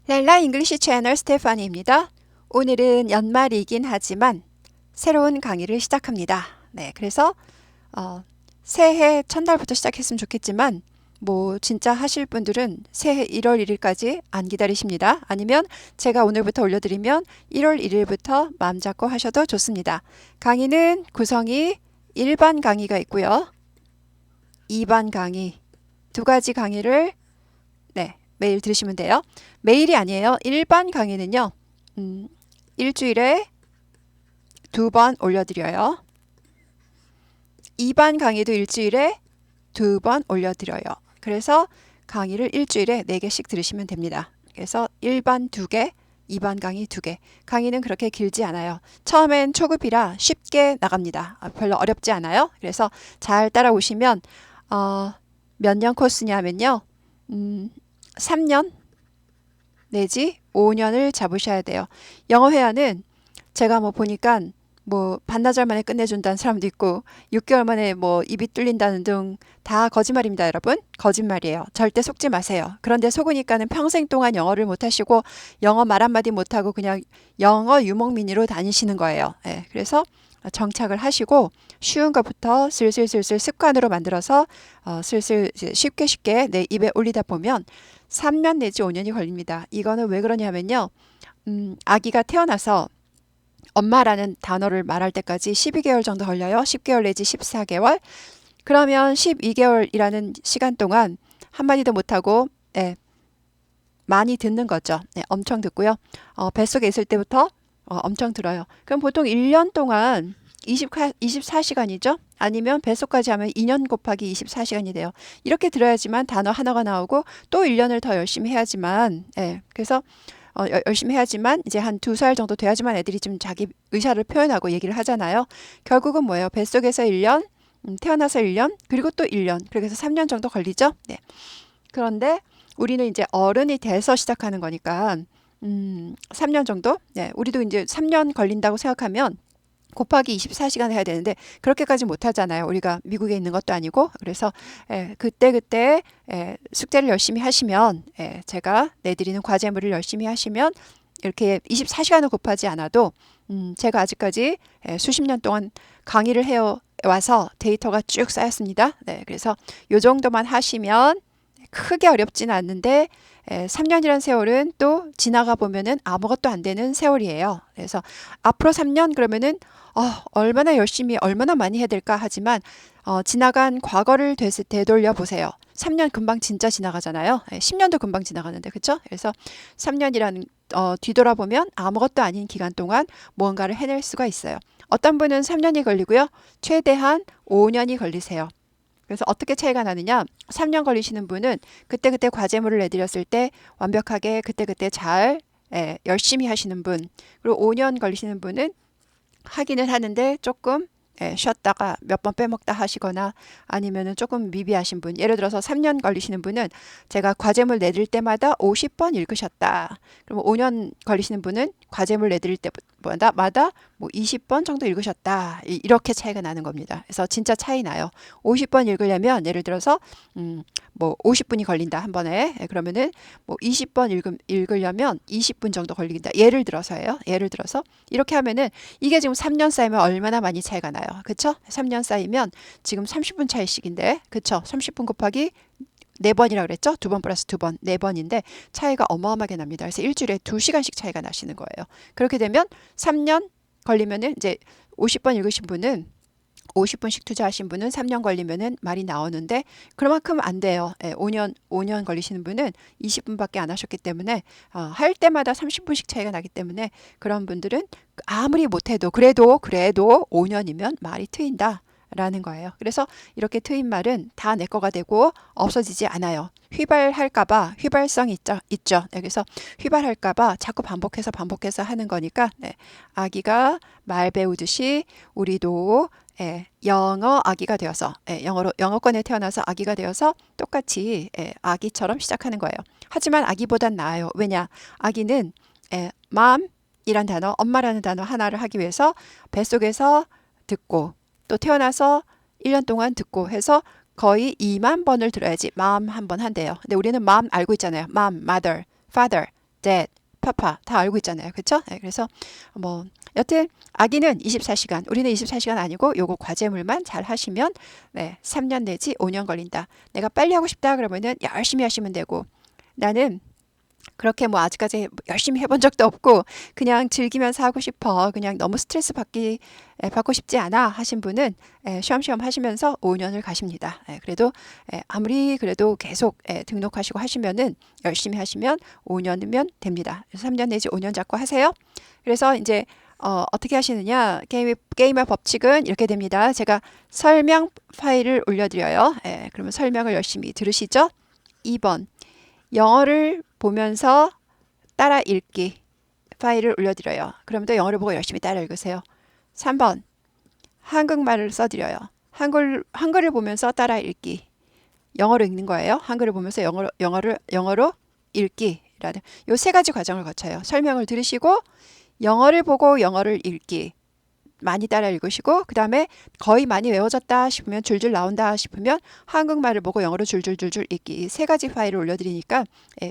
랄라 잉글리시 채널 스테파니입니다. 오늘은 연말이긴 하지만 새로운 강의를 시작합니다. 네, 그래서 새해 첫날부터 시작했으면 좋겠지만 뭐 진짜 하실 분들은 새해 1월 1일까지 안 기다리십니다. 아니면 제가 오늘부터 올려드리면 1월 1일부터 마음 잡고 하셔도 좋습니다. 강의는 구성이 일반 강의가 있고요. 2반 강의, 두 가지 강의를 네, 매일 들으시면 돼요. 매일이 아니에요. 일반 강의는요. 일주일에 2번 올려드려요. 2반 강의도 일주일에 2번 올려드려요. 그래서 강의를 일주일에 4개씩 들으시면 됩니다. 그래서 1반 2개, 2반 강의 2개. 강의는 그렇게 길지 않아요. 처음엔 초급이라 쉽게 나갑니다. 별로 어렵지 않아요. 그래서 잘 따라오시면 몇 년 코스냐면요. 3년 내지 5년을 잡으셔야 돼요. 영어 회화는 제가 뭐 보니까 뭐 반나절 만에 끝내준다는 사람도 있고 6개월 만에 뭐 입이 뚫린다는 등 다 거짓말입니다, 여러분. 거짓말이에요. 절대 속지 마세요. 그런데 속으니까는 평생 동안 영어를 못하시고 영어 말 한마디 못하고 그냥 영어 유목민으로 다니시는 거예요. 예, 그래서 정착을 하시고 쉬운 것부터 슬슬슬슬 습관으로 만들어서 슬슬 쉽게 내 입에 올리다 보면 3년 내지 5년이 걸립니다. 이거는 왜 그러냐면요. 아기가 태어나서 엄마라는 단어를 말할 때까지 12개월 정도 걸려요. 10개월 내지 14개월. 그러면 12개월이라는 시간 동안 한마디도 못하고 많이 듣는 거죠. 네, 엄청 듣고요. 뱃속에 있을 때부터 엄청 들어요. 그럼 보통 1년 동안 24시간이죠? 아니면 뱃속까지 하면 2년 곱하기 24시간이 돼요. 이렇게 들어야지만 단어 하나가 나오고 또 1년을 더 열심히 해야지만, 그래서 열심히 해야지만 이제 한 2살 정도 돼야지만 애들이 좀 자기 의사를 표현하고 얘기를 하잖아요. 결국은 뭐예요? 뱃속에서 1년, 태어나서 1년, 그리고 또 1년, 그렇게 해서 3년 정도 걸리죠? 네. 그런데 우리는 이제 어른이 돼서 시작하는 거니까 3년 정도? 네, 우리도 이제 3년 걸린다고 생각하면 곱하기 24시간 해야 되는데 그렇게까지 못 하잖아요. 우리가 미국에 있는 것도 아니고. 그래서 그때 숙제를 열심히 하시면 제가 내드리는 과제물을 열심히 하시면 이렇게 24시간을 곱하지 않아도 제가 아직까지 수십 년 동안 강의를 해 와서 데이터가 쭉 쌓였습니다. 네, 그래서 요 정도만 하시면 크게 어렵지는 않는데 3년이란 세월은 또 지나가 보면은 아무것도 안 되는 세월이에요. 그래서 앞으로 3년 그러면은 얼마나 열심히 얼마나 많이 해야 될까 하지만 지나간 과거를 되돌려 보세요. 3년 금방 진짜 지나가잖아요. 10년도 금방 지나가는데 그렇죠? 그래서 3년이라는 뒤돌아보면 아무것도 아닌 기간 동안 무언가를 해낼 수가 있어요. 어떤 분은 3년이 걸리고요. 최대한 5년이 걸리세요. 그래서 어떻게 차이가 나느냐? 3년 걸리시는 분은 그때그때 과제물을 내드렸을 때 완벽하게 그때그때 잘 열심히 하시는 분. 그리고 5년 걸리시는 분은 하기는 하는데 조금 쉬었다가 몇 번 빼먹다 하시거나 아니면은 조금 미비하신 분. 예를 들어서 3년 걸리시는 분은 제가 과제물 내드릴 때마다 50번 읽으셨다. 그럼 5년 걸리시는 분은 과제물 내드릴 때마다 뭐 20번 정도 읽으셨다. 이렇게 차이가 나는 겁니다. 그래서 진짜 차이 나요. 50번 읽으려면 예를 들어서 뭐 50분이 걸린다 한 번에. 그러면은 뭐 20번 읽으려면 20분 정도 걸린다. 예를 들어서예요. 예를 들어서 이렇게 하면은 이게 지금 3년 쌓이면 얼마나 많이 차이가 나요. 그쵸? 3년 쌓이면 지금 30분 차이씩인데, 그쵸? 30분 곱하기 4번이라 그랬죠? 2번 플러스 2번, 4번인데 차이가 어마어마하게 납니다. 그래서 일주일에 2시간씩 차이가 나시는 거예요. 그렇게 되면 3년 걸리면은 이제 50번 읽으신 분은 50분씩 투자하신 분은 3년 걸리면은 말이 나오는데 그만큼 안 돼요. 5년 걸리시는 분은 20분밖에 안 하셨기 때문에 할 때마다 30분씩 차이가 나기 때문에 그런 분들은 아무리 못해도 그래도 5년이면 말이 트인다. 라는 거예요. 그래서 이렇게 트인 말은 다 내 거가 되고 없어지지 않아요. 휘발할까봐 휘발성이 있죠. 그래서 휘발할까봐 자꾸 반복해서 하는 거니까 아기가 말 배우듯이 우리도 영어 아기가 되어서 영어권에 태어나서 아기가 되어서 똑같이 아기처럼 시작하는 거예요. 하지만 아기보단 나아요. 왜냐? 아기는 mom이란 단어, 엄마라는 단어 하나를 하기 위해서 뱃속에서 듣고 또 태어나서 1년 동안 듣고 해서 거의 2만 번을 들어야지 mom 한 번 한대요. 근데 우리는 mom 알고 있잖아요. mom, mother, father. dad, papa 다 알고 있잖아요. 그렇죠? 네, 그래서 뭐 여튼 아기는 24시간, 우리는 24시간 아니고 요거 과제물만 잘 하시면 네, 3년 내지 5년 걸린다. 내가 빨리 하고 싶다 그러면은 열심히 하시면 되고, 나는 그렇게 뭐 아직까지 열심히 해본 적도 없고 그냥 즐기면서 하고 싶어, 그냥 너무 스트레스 받고 싶지 않아 하신 분은 쉬엄쉬엄 하시면서 5년을 가십니다. 그래도 아무리 그래도 계속 등록하시고 하시면은 열심히 하시면 5년이면 됩니다. 3년 내지 5년 잡고 하세요. 그래서 이제 어떻게 하시느냐, 게임의 법칙은 이렇게 됩니다. 제가 설명 파일을 올려드려요. 그러면 설명을 열심히 들으시죠. 2번 영어를 보면서 따라 읽기 파일을 올려드려요. 그러면 영어를 보고 열심히 따라 읽으세요. 3번 한국말을 써드려요. 한글을 보면서 따라 읽기. 영어로 읽는 거예요. 한글을 보면서 영어로 읽기라는 요 세 가지 과정을 거쳐요. 설명을 들으시고 영어를 보고 영어를 읽기. 많이 따라 읽으시고 그 다음에 거의 많이 외워졌다 싶으면 줄줄 나온다 싶으면 한국말을 보고 영어로 줄줄줄줄 읽기. 이 세 가지 파일을 올려드리니까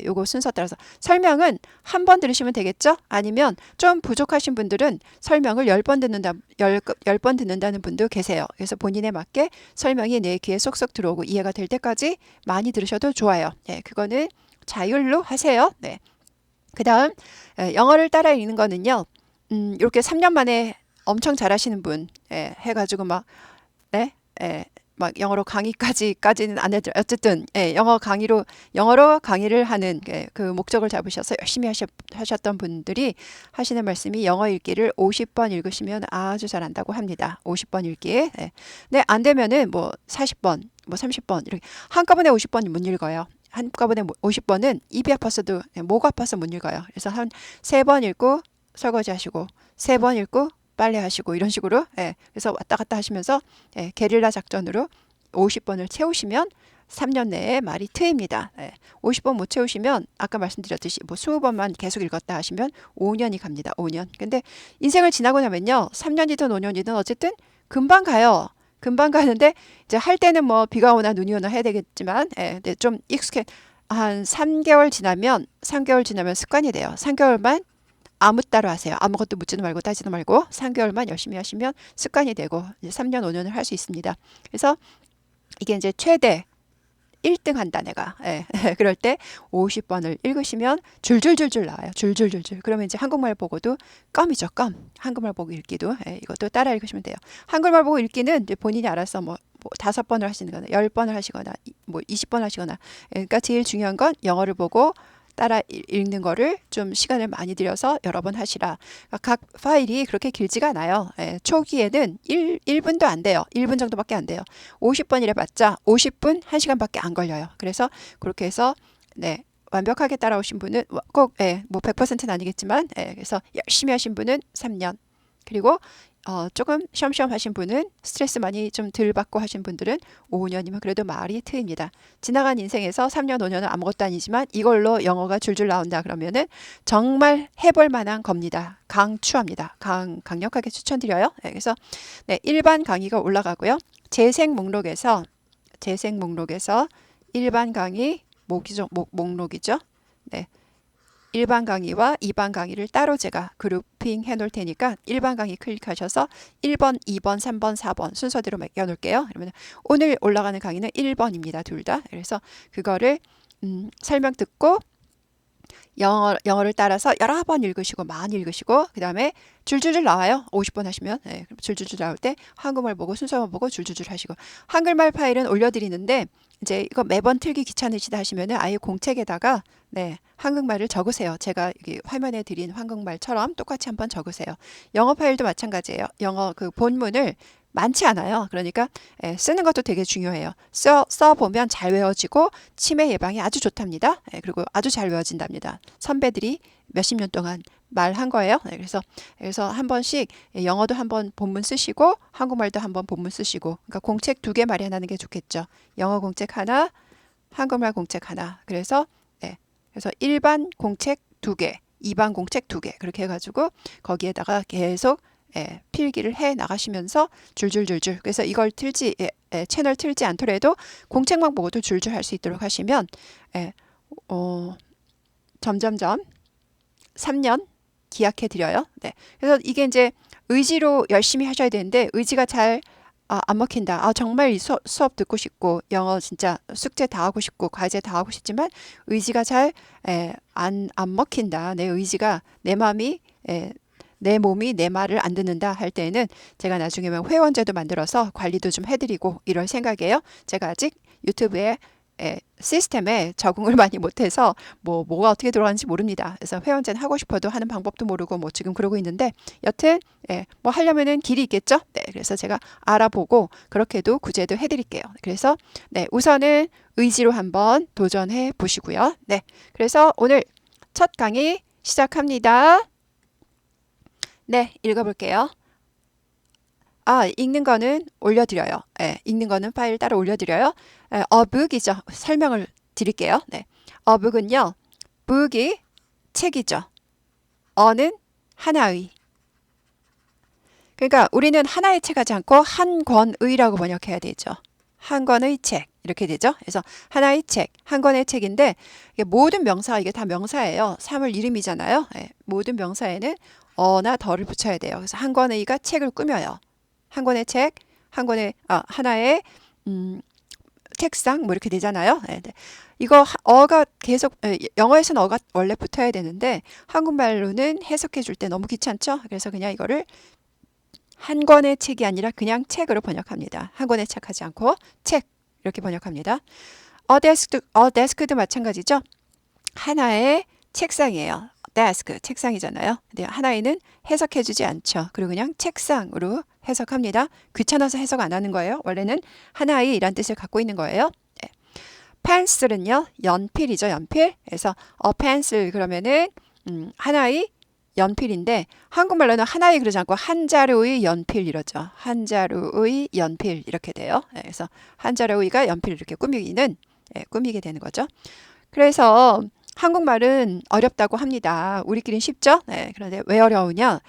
요거 순서 따라서 설명은 한 번 들으시면 되겠죠? 아니면 좀 부족하신 분들은 설명을 10번 듣는다는 분도 계세요. 그래서 본인에 맞게 설명이 내 귀에 쏙쏙 들어오고 이해가 될 때까지 많이 들으셔도 좋아요. 그거는 자율로 하세요. 네. 그 다음 영어를 따라 읽는 거는요. 이렇게 3년 만에 엄청 잘하시는 분 해가지고 막 막 영어로 강의까지는 안 해도 어쨌든 영어로 강의를 하는 그 목적을 잡으셔서 열심히 하셨던 분들이 하시는 말씀이 영어 읽기를 50번 읽으시면 아주 잘한다고 합니다. 50번 읽기. 네, 안 되면은 뭐 40번, 뭐 30번 이렇게 한꺼번에 50번 못 읽어요. 한꺼번에 50번은 입이 아파서도 목 아파서 못 읽어요. 그래서 한 3번 읽고 설거지 하시고 3번 읽고 빨리 하시고 이런 식으로 그래서 왔다 갔다 하시면서 게릴라 작전으로 50번을 채우시면 3년 내에 말이 트입니다. 50번 못 채우시면 아까 말씀드렸듯이 뭐 20번만 계속 읽었다 하시면 5년이 갑니다. 5년. 근데 인생을 지나고 나면요. 3년이든 5년이든 어쨌든 금방 가요. 금방 가는데 이제 할 때는 뭐 비가 오나 눈이 오나 해야 되겠지만 근데 좀 익숙해. 한 3개월 지나면 습관이 돼요. 3개월만 아무 따로 하세요. 아무것도 묻지도 말고 따지도 말고 3개월만 열심히 하시면 습관이 되고 이제 3년, 5년을 할 수 있습니다. 그래서 이게 이제 최대 1등 한다 내가. 그럴 때 50번을 읽으시면 줄줄줄줄 나와요. 줄줄줄줄. 그러면 이제 한국말 보고도 껌이죠. 껌. 한국말 보고 읽기도 이것도 따라 읽으시면 돼요. 한국말 보고 읽기는 이제 본인이 알아서 뭐 5번을 하시거나 10번을 하시거나 뭐 20번 하시거나. 그러니까 제일 중요한 건 영어를 보고 따라 읽는 거를 좀 시간을 많이 들여서 여러 번 하시라. 각 파일이 그렇게 길지가 않아요. 초기에는 1분도 안 돼요. 1분 정도밖에 안 돼요. 50번이라 봤자 50분 1시간밖에 안 걸려요. 그래서 그렇게 해서 완벽하게 따라오신 분은 꼭 뭐 100%는 아니겠지만 그래서 열심히 하신 분은 3년. 그리고 조금 쉬엄쉬엄 하신 분은 스트레스 많이 좀 덜 받고 하신 분들은 5년이면 그래도 말이 트입니다. 지나간 인생에서 3년, 5년은 아무것도 아니지만 이걸로 영어가 줄줄 나온다 그러면은 정말 해볼 만한 겁니다. 강추합니다. 강력하게 추천드려요. 그래서 일반 강의가 올라가고요. 재생 목록에서 일반 강의 목록이죠. 네. 일반 강의와 2반 강의를 따로 제가 그룹핑 해 놓을 테니까 일반 강의 클릭하셔서 1번, 2번, 3번, 4번 순서대로 매겨 놓을게요. 그러면 오늘 올라가는 강의는 1번입니다. 둘 다. 그래서 그거를 설명 듣고 영어를 따라서 여러 번 읽으시고 많이 읽으시고 그 다음에 줄줄줄 나와요. 50번 하시면 그럼 줄줄줄 나올 때 한국말 보고 순서만 보고 줄줄줄 하시고 한글말 파일은 올려드리는데 이제 이거 매번 틀기 귀찮으시다 하시면은 아예 공책에다가 한국말을 적으세요. 제가 여기 화면에 드린 한국말처럼 똑같이 한번 적으세요. 영어 파일도 마찬가지예요. 영어 그 본문을 많지 않아요. 그러니까 쓰는 것도 되게 중요해요. 써보면 잘 외워지고 치매 예방에 아주 좋답니다. 그리고 아주 잘 외워진답니다. 선배들이 몇십 년 동안 말한 거예요. 그래서 한 번씩 영어도 한번 본문 쓰시고 한국말도 한번 본문 쓰시고 그러니까 공책 2개 마련하는 게 좋겠죠. 영어 공책 하나, 한국말 공책 하나. 그래서 일반 공책 2개, 2반 공책 2개 그렇게 해가지고 거기에다가 계속 필기를 해 나가시면서 줄줄줄줄. 그래서 이걸 채널 틀지 않더라도 공책만 보고도 줄줄 할 수 있도록 하시면 점점점 3년 기약해 드려요. 네. 그래서 이게 이제 의지로 열심히 하셔야 되는데 의지가 잘 안 먹힌다. 정말 이 수업 듣고 싶고 영어 진짜 숙제 다 하고 싶고 과제 다 하고 싶지만 의지가 잘 안 먹힌다. 내 의지가 내 마음이 내 몸이 내 말을 안 듣는다 할 때에는 제가 나중에 회원제도 만들어서 관리도 좀 해드리고 이럴 생각이에요. 제가 아직 유튜브에 시스템에 적응을 많이 못해서 뭐가 어떻게 들어가는지 모릅니다. 그래서 회원제는 하고 싶어도 하는 방법도 모르고 지금 그러고 있는데 여튼 뭐 하려면은 길이 있겠죠. 네, 그래서 제가 알아보고 그렇게도 구제도 해드릴게요. 그래서 네, 우선은 의지로 한번 도전해 보시고요. 네, 그래서 오늘 첫 강의 시작합니다. 네, 읽어볼게요. 읽는 거는 올려드려요. 읽는 거는 파일 따로 올려드려요. a book이죠. 설명을 드릴게요. 네. a book은요. book이 책이죠. a는 하나의. 그러니까 우리는 하나의 책 하지 않고 한 권의라고 번역해야 되죠. 한 권의 책. 이렇게 되죠. 그래서 하나의 책, 한 권의 책인데 이게 모든 명사, 이게 다 명사예요. 사물 이름이잖아요. 모든 명사에는 어나 더를 붙여야 돼요. 그래서 한 권의가 책을 꾸며요. 한 권의 책, 하나의 책상 뭐 이렇게 되잖아요. 네. 이거 어가 계속 영어에서는 어가 원래 붙어야 되는데 한국말로는 해석해 줄 때 너무 귀찮죠? 그래서 그냥 이거를 한 권의 책이 아니라 그냥 책으로 번역합니다. 한 권의 책 하지 않고 책 이렇게 번역합니다. a desk도 마찬가지죠. 하나의 책상이에요. desk, 책상이잖아요. 근데 하나에는 해석해주지 않죠. 그리고 그냥 책상으로 해석합니다. 귀찮아서 해석 안 하는 거예요. 원래는 하나의 이란 뜻을 갖고 있는 거예요. 네. pencil은요, 연필이죠, 연필. 그래서 a pencil 그러면은 하나의 연필인데 한국말로는 하나의 그러지 않고 한 자루의 연필 이러죠. 한 자루의 연필 이렇게 돼요. 네. 그래서 한 자루의가 연필 이렇게 꾸미게 되는 거죠. 그래서 한국말은 어렵다고 합니다. 우리끼리는 쉽죠? 네, 그런데 왜 어려우냐?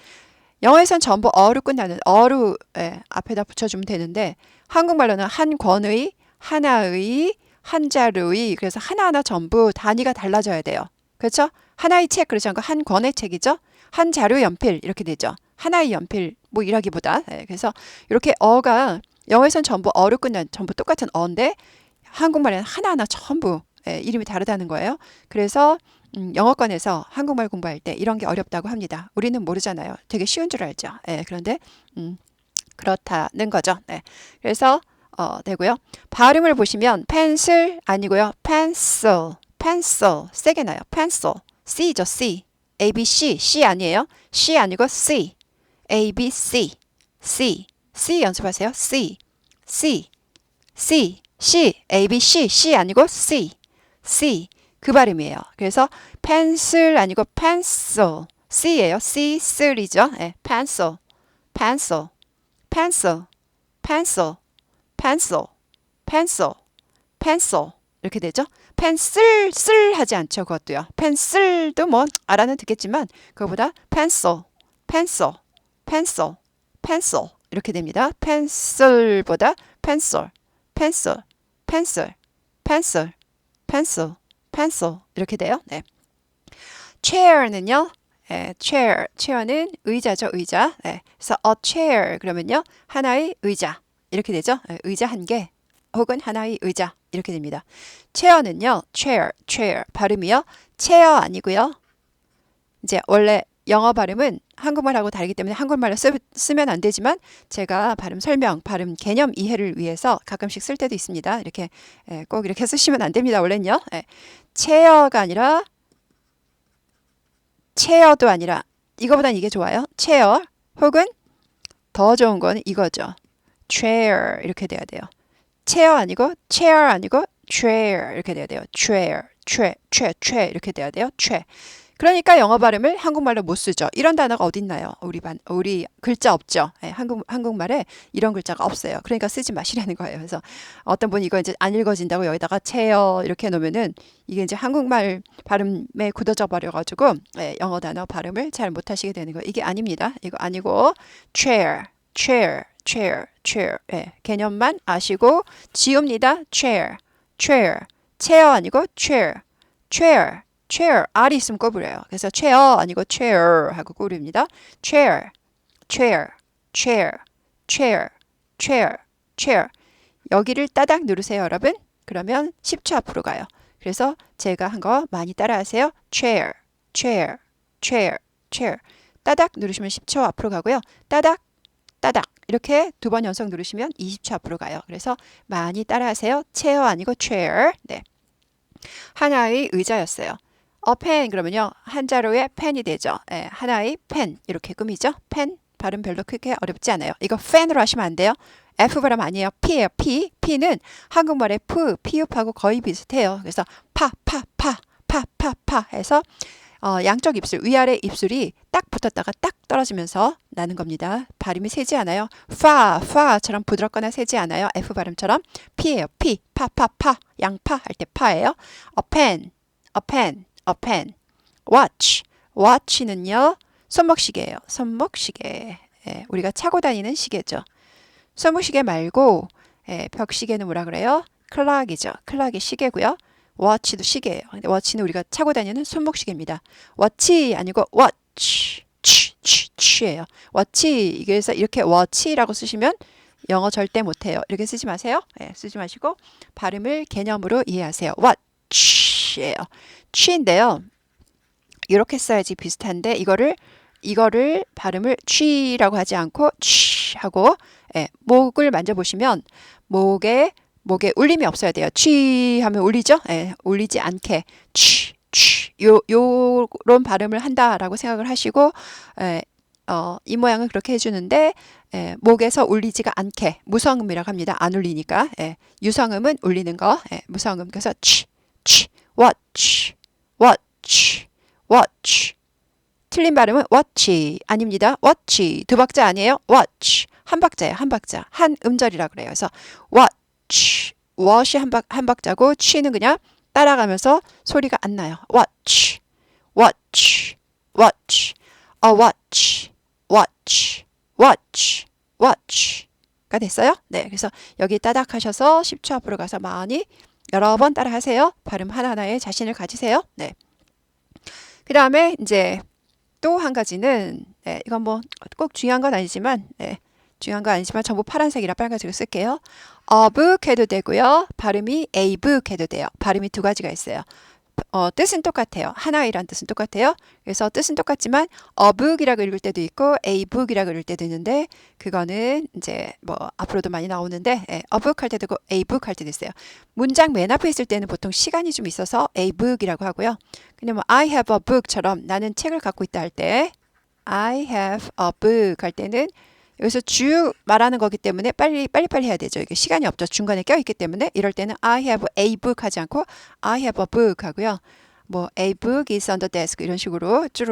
영어에선 전부 어로 끝나는 어로 앞에다 붙여주면 되는데 한국말로는 한 권의, 하나의, 한 자루의 그래서 하나하나 전부 단위가 달라져야 돼요. 그렇죠? 하나의 책 그렇지 않고 한 권의 책이죠. 한 자루 연필 이렇게 되죠. 하나의 연필 뭐 이라기보다 그래서 이렇게 어가 영어에선 전부 어로 끝나는 전부 똑같은 어인데 한국말에는 하나하나 전부 이름이 다르다는 거예요. 그래서 영어권에서 한국말 공부할 때 이런 게 어렵다고 합니다. 우리는 모르잖아요. 되게 쉬운 줄 알죠. 그런데 그렇다는 거죠. 네. 그래서 되고요. 발음을 보시면 펜슬 아니고요. pencil, pencil 세게 나요. pencil, C죠. C, A, B, C 아니에요. C 아니고 C, A, B, C 연습하세요. C, A, B, C 아니고 C 그 발음이에요. 그래서 pencil 아니고 pencil C예요. C3이죠. pencil 이렇게 되죠. pencil 하지 않죠. 그것도요. pencil도 뭐 알아는 듣겠지만 그거보다 pencil 이렇게 됩니다. pencil보다 pencil 이렇게 돼요. 네. chair는요. chair는 의자죠. 의자. 그래서 a chair 그러면요. 하나의 의자 이렇게 되죠. 의자 한 개 혹은 하나의 의자 이렇게 됩니다. chair는요. chair 발음이요. chair 아니고요. 이제 원래 영어 발음은 한국말하고 다르기 때문에 한국말로 쓰면 안 되지만 제가 발음 설명, 발음 개념 이해를 위해서 가끔씩 쓸 때도 있습니다. 이렇게 꼭 이렇게 쓰시면 안 됩니다. 원래는요. 체어가 아니라 체어도 아니라 이거보단 이게 좋아요. 체어 혹은 더 좋은 건 이거죠. chair 이렇게 돼야 돼요. 체어 아니고 chair 아니고 chair 이렇게 돼야 돼요. chair 이렇게 돼야 돼요. 그러니까 영어 발음을 한국말로 못 쓰죠. 이런 단어가 어딨나요? 우리 글자 없죠. 한국말에 이런 글자가 없어요. 그러니까 쓰지 마시라는 거예요. 그래서 어떤 분이 이거 이제 안 읽어진다고 여기다가 체어 이렇게 놓으면은 이게 이제 한국말 발음에 굳어져 버려가지고 영어 단어 발음을 잘 못하시게 되는 거예요. 이게 아닙니다. 이거 아니고 chair. 개념만 아시고 지웁니다. chair. 체어 아니고 chair. chair. R이 있으면 꼬부려요. 그래서 chair 아니고 chair 하고 꼬부립니다. chair, chair, chair, chair, chair, chair. 여기를 따닥 누르세요, 여러분. 그러면 10초 앞으로 가요. 그래서 제가 한 거 많이 따라하세요. chair, chair, chair, chair. 따닥 누르시면 10초 앞으로 가고요. 따닥, 따닥 이렇게 두 번 연속 누르시면 20초 앞으로 가요. 그래서 많이 따라하세요. chair 아니고 chair. 네. 하나의 의자였어요. pen 그러면요. 한자로의 펜이 되죠. 네, 하나의 펜 이렇게 꾸미죠. 펜 발음 별로 크게 어렵지 않아요. 이거 fan으로 하시면 안 돼요. F 발음 아니에요. P예요. P. P는 한국말의 프, 피읍하고 거의 비슷해요. 그래서 파 해서 양쪽 입술, 위아래 입술이 딱 붙었다가 딱 떨어지면서 나는 겁니다. 발음이 세지 않아요. 파처럼 부드럽거나 세지 않아요. F 발음처럼 P예요. P. 양파 할 때 파예요. a pen. watch는요. 손목시계예요. 손목시계. 예, 우리가 차고 다니는 시계죠. 손목시계 말고 벽시계는 뭐라 그래요? 클락이죠. 클락이 시계고요. 워치도 시계예요. 근데 워치는 우리가 차고 다니는 손목시계입니다. 워치 아니고 워치 취예요. 워치 그래서 이렇게 워치라고 쓰시면 영어 절대 못해요. 이렇게 쓰지 마세요. 쓰지 마시고 발음을 개념으로 이해하세요. 워치예요. 취인데요. 이렇게 써야지 비슷한데 이거를 발음을 취라고 하지 않고 취 하고 목을 만져보시면 목에 울림이 없어야 돼요. 취 하면 울리죠? 울리지 않게 취 요런 발음을 한다라고 생각을 하시고 이 모양을 그렇게 해주는데 목에서 울리지가 않게 무성음이라고 합니다. 안 울리니까 유성음은 울리는 거 무성음 그래서 취 watch 틀린 발음은 watch 아닙니다. watch 두 박자 아니에요. watch 한 박자예요. 한 박자 한 음절이라 그래요. 그래서 watch이 한 박자고 취는 그냥 따라가면서 소리가 안 나요. watch 가 됐어요. 네, 그래서 여기 따닥 하셔서 10초 앞으로 가서 많이 여러 번 따라 하세요. 발음 하나하나에 자신을 가지세요. 네. 그 다음에 이제 또 한 가지는 이건 뭐 꼭 중요한 건 아니지만 전부 파란색이라 빨간색을 쓸게요. a book 해도 되고요. 발음이 a book 해도 돼요. 발음이 두 가지가 있어요. 뜻은 똑같아요. 하나이란 뜻은 똑같아요. 그래서 뜻은 똑같지만 a book이라고 읽을 때도 있고 a book이라고 읽을 때도 있는데 그거는 이제 뭐 앞으로도 많이 나오는데 a book 할 때도 있고 a book 할 때도 있어요. 문장 맨 앞에 있을 때는 보통 시간이 좀 있어서 a book이라고 하고요. 그냥 뭐 I have a book처럼 나는 책을 갖고 있다 할 때 I have a book 할 때는 여기서 쭉 말하는 거기 때문에 빨리 해야 되죠. 이게 시간이 없죠. 중간에 껴있기 때문에 이럴 때는 I have a book 하지 않고 I have a book 하고요. 뭐 a book is on the desk 이런 식으로 쭉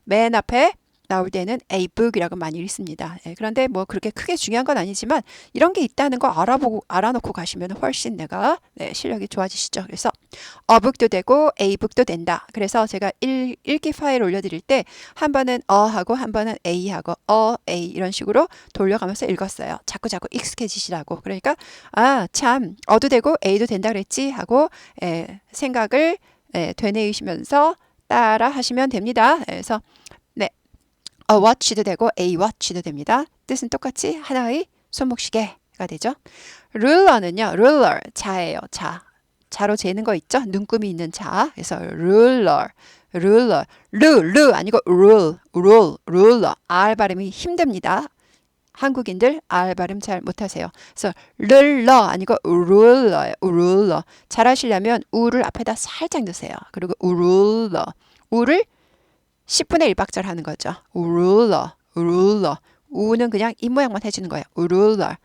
맨 앞에 나올 때는 a book이라고 많이 읽습니다. 그런데 뭐 그렇게 크게 중요한 건 아니지만 이런 게 있다는 거 알아놓고 가시면 훨씬 내가 실력이 좋아지시죠. 그래서 a book도 되고 a book도 된다. 그래서 제가 읽기 파일 올려드릴 때 한 번은 하고 한 번은 a 하고 a 이런 식으로 돌려가면서 읽었어요. 자꾸 익숙해지시라고. 그러니까 참 어도 되고 a도 된다 그랬지 하고 생각을 되뇌이시면서 따라 하시면 됩니다. 그래서 a watch도 되고 a watch도 됩니다. 뜻은 똑같이 하나의 손목시계가 되죠. ruler는요. ruler 자예요. 자로 재는 거 있죠. 눈금이 있는 자. 그래서 ruler 르 아니고 ruler R 발음이 힘듭니다. 한국인들 R 발음 잘 못하세요. 그래서 ruler 아니고 ruler 잘하시려면 우를 앞에다 살짝 넣으세요. 그리고 ruler 우를 10분의 1박자를 하는 거죠. ruler. 우는 그냥 입 모양만 해주는 거예요. ruler.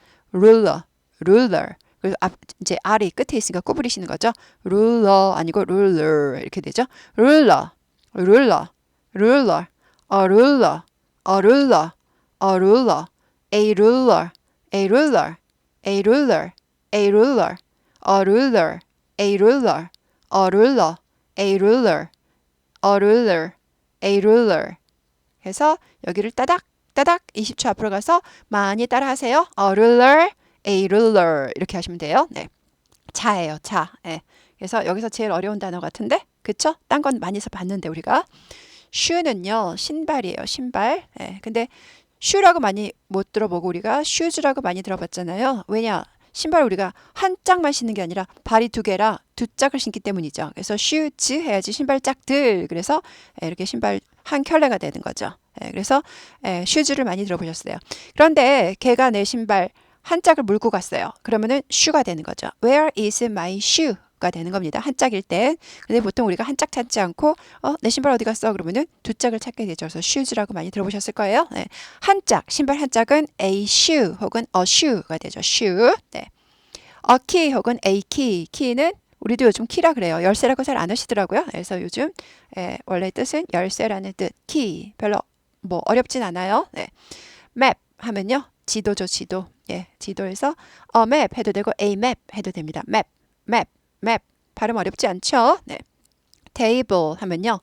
그래서 이제 R이 끝에 있으니까 구부리시는 거죠. ruler 아니고 ruler 이렇게 되죠. ruler. a ruler. a ruler. a ruler. 해서 여기를 따닥 20초 앞으로 가서 많이 따라 하세요. a ruler 이렇게 하시면 돼요. 네. 자예요. 자. 그래서 여기서 제일 어려운 단어 같은데 그쵸? 딴 건 많이 봤는데 우리가. shoe는요 신발이에요. 신발. 예, 근데 shoe라고 많이 못 들어보고 우리가 shoes라고 많이 들어봤잖아요. 왜냐? 신발 우리가 한 짝만 신는 게 아니라 발이 두 개라 두 짝을 신기 때문이죠. 그래서 shoes 해야지 신발짝들. 그래서 이렇게 신발 한 켤레가 되는 거죠. 그래서 shoes를 많이 들어보셨어요. 그런데 걔가 내 신발 한 짝을 물고 갔어요. 그러면은 shoe가 되는 거죠. Where is my shoe? 가 되는 겁니다. 한 짝일 때. 근데 보통 우리가 한 짝 찾지 않고 내 신발 어디 갔어? 그러면은 두 짝을 찾게 되죠. 그래서 shoes라고 많이 들어보셨을 거예요. 네. 한 짝, 신발 한 짝은 a shoe 혹은 a shoe가 되죠. shoe. 네. a key 혹은 a key. key는 우리도 요즘 키라 그래요. 열쇠라고 잘 안 하시더라고요. 그래서 요즘 원래 뜻은 열쇠라는 뜻. key. 별로 뭐 어렵진 않아요. 네. map 하면요. 지도죠, 지도. 예, 지도에서 a map 해도 되고 a map 해도 됩니다. map, map. map 발음 어렵지 않죠? 네. table 하면요.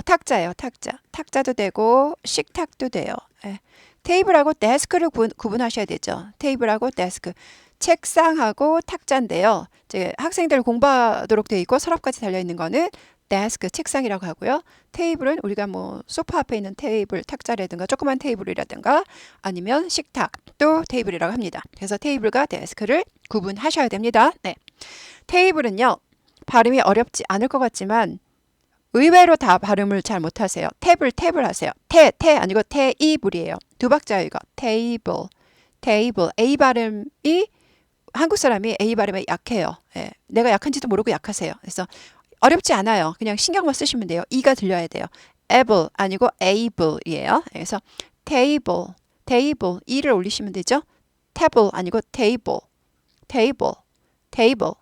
탁자예요. 탁자. 탁자도 되고 식탁도 돼요. 네. 테이블하고 데스크를 구분하셔야 되죠. 테이블하고 데스크. 책상하고 탁자인데요. 이제 학생들 공부하도록 되어 있고 서랍까지 달려 있는 거는 데스크, 책상이라고 하고요. 테이블은 우리가 뭐 소파 앞에 있는 테이블, 탁자라든가 조그만 테이블이라든가 아니면 식탁 또 테이블이라고 합니다. 그래서 테이블과 데스크를 구분하셔야 됩니다. 네. 테이블은요, 발음이 어렵지 않을 것 같지만 의외로 다 발음을 잘 못하세요. 탭을 하세요. 태 아니고 테이블이에요. 두 박자예요, 이거. 테이블, 테이블. A 발음이 한국 사람이 A 발음에 약해요. 예, 내가 약한지도 모르고 약하세요. 그래서 어렵지 않아요. 그냥 신경만 쓰시면 돼요. E가 들려야 돼요. able 아니고 able이에요. 그래서 table, table. E를 올리시면 되죠. table 아니고 table, table, table.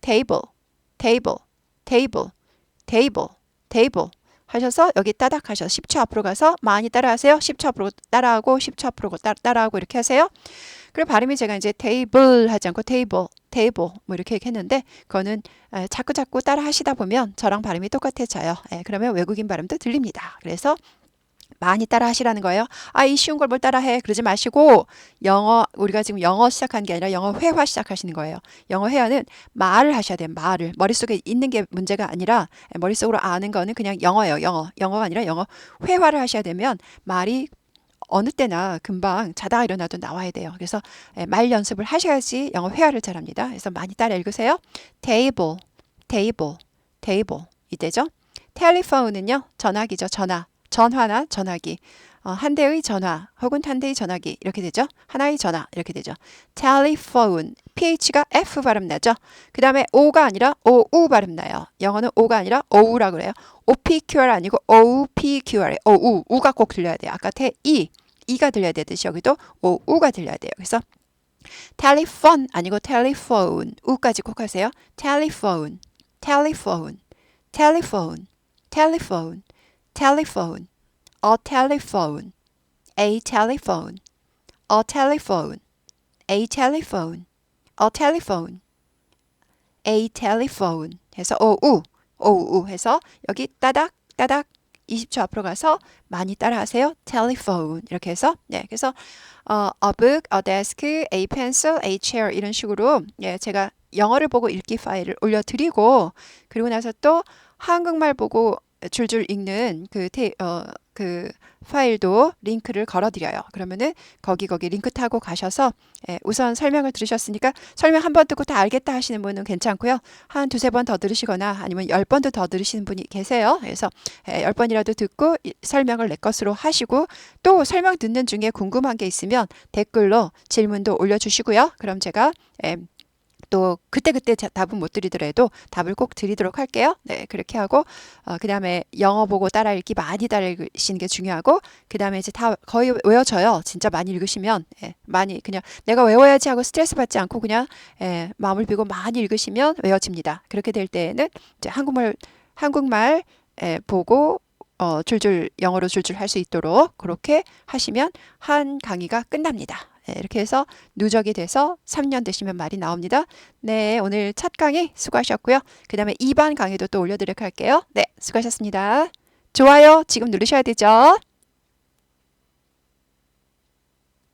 table, table, table, table, table 하셔서 여기 따닥 하셔서 10초 앞으로 가서 많이 따라하세요. 10초 앞으로 따라하고 10초 앞으로 따라하고 이렇게 하세요. 그리고 발음이 제가 이제 table 하지 않고 table, table 뭐 이렇게 했는데 그거는 자꾸 따라 하시다 보면 저랑 발음이 똑같아져요. 그러면 외국인 발음도 들립니다. 그래서 많이 따라 하시라는 거예요. 이 쉬운 걸 뭘 따라해. 그러지 마시고 우리가 지금 영어 시작한 게 아니라 영어 회화 시작하시는 거예요. 영어 회화는 말을 하셔야 돼요. 말을. 머릿속에 있는 게 문제가 아니라 머릿속으로 아는 거는 그냥 영어예요. 영어가 아니라 영어 회화를 하셔야 되면 말이 어느 때나 금방 자다가 일어나도 나와야 돼요. 그래서 말 연습을 하셔야지 영어 회화를 잘합니다. 그래서 많이 따라 읽으세요. table, table, table 이때죠. telephone은요. 전화기죠. 전화나 전화기. 한 대의 전화 혹은 한 대의 전화기 이렇게 되죠. 하나의 전화 이렇게 되죠. telephone, ph가 F 발음 나죠. 그 다음에 O가 아니라 OU 발음 나요. 영어는 O가 아니라 OU라고 그래요. OPQR 아니고 OPQR, OU, U가 꼭 들려야 돼요. 아까 E가 들려야 되듯이 여기도 OU가 들려야 돼요. 그래서 telephone 아니고 telephone, U까지 꼭 하세요. telephone, telephone, telephone, telephone, telephone, a telephone, a telephone, a telephone, a telephone, a telephone, a telephone 해서 OU 해서 여기 따닥 20초 앞으로 가서 많이 따라하세요. telephone 이렇게 해서 그래서 a book, a desk, a pencil, a chair 이런 식으로 제가 영어를 보고 읽기 파일을 올려드리고 그리고 나서 또 한국말 보고 줄줄 읽는 그 파일도 링크를 걸어드려요. 그러면은 거기 링크 타고 가셔서 우선 설명을 들으셨으니까 설명 한 번 듣고 다 알겠다 하시는 분은 괜찮고요. 한 두세 번 더 들으시거나 아니면 10번도 더 들으시는 분이 계세요. 그래서 10번이라도 듣고 설명을 내 것으로 하시고 또 설명 듣는 중에 궁금한 게 있으면 댓글로 질문도 올려주시고요. 그럼 제가 또 그때 답은 못 드리더라도 답을 꼭 드리도록 할게요. 네, 그렇게 하고 그 다음에 영어 보고 따라 읽기 많이 따라 읽으시는 게 중요하고 그 다음에 이제 다 거의 외워져요. 진짜 많이 읽으시면 많이 그냥 내가 외워야지 하고 스트레스 받지 않고 그냥 마음을 비고 많이 읽으시면 외워집니다. 그렇게 될 때에는 이제 한국말 보고 영어로 줄줄 할 수 있도록 그렇게 하시면 한 강의가 끝납니다. 이렇게 해서 누적이 돼서 3년 되시면 말이 나옵니다. 네, 오늘 첫 강의 수고하셨고요. 그 다음에 2반 강의도 또 올려드리도록 할게요. 네, 수고하셨습니다. 좋아요 지금 누르셔야 되죠.